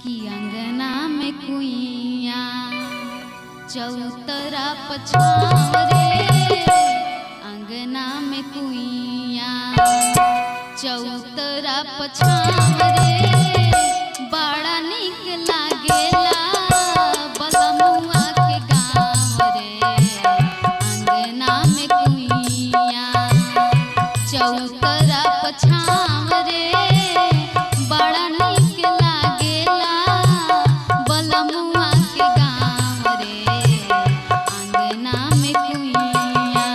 कि अंगना में कुइया चौतरा पछाव रे, अंगना में कुइया चौतरा पछाव रे, बड़ा निक लागेला बलमुआ के गाँव रे। अंगना में कुइया चौतरा पछाव रे, बड़ा निक लागेला बलमुआ के गाँव रे। अंगना में कुइया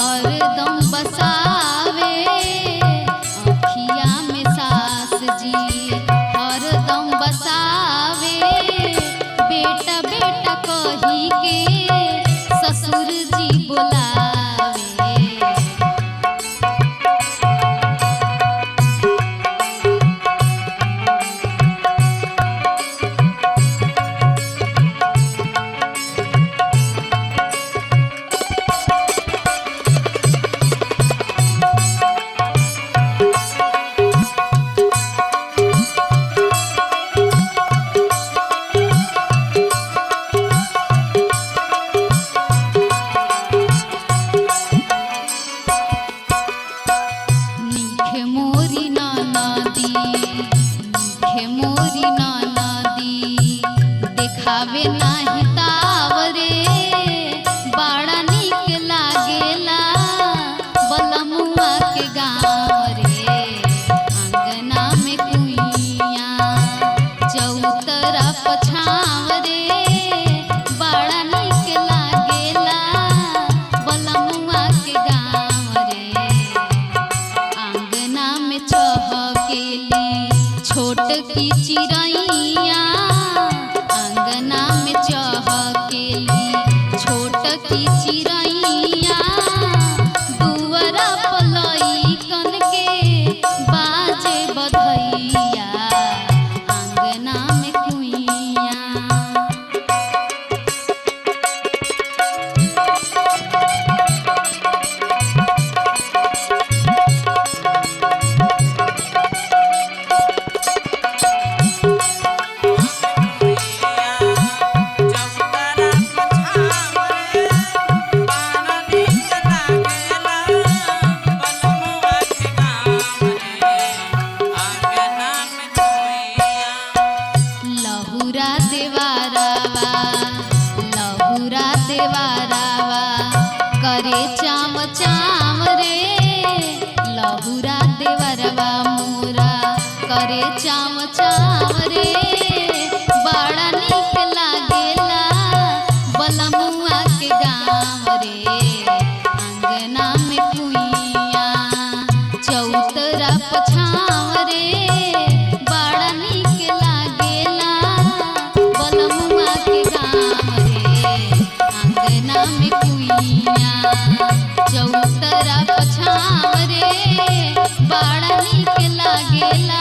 हरदम बसावे, अखिया में सास जी हरदम बसावे, बेटा बेटा कही के ससुर जी बुलावे। देखावे नाही तावरे, बड़ा निक लागेला बलमुआ के गाँव रे। अंगना में कुइया चौतरा पछाव रे, बड़ा निक लागेला बलमुआ के गाँव रे। अंगना में चहकेली छोट की चिड़ैया, अंगना में चहकेली छोट की चिड़ैया, दुअरा पलैकन के बाजे बधैया। अंगना में कुइया देवारावा करे चाम चाम रे, लहुरा देवरवा मोरा करे चाम चाम रे, बड़ा निक लागेला बलमुआ के गाँव रे। अंगना में कुइया चौतरा पछाव रे, बड़ा निक लागेला बलमुआ के गाँव रे। अंगना में कुइया चौतरा पछाव रे, बड़ा निक लागेला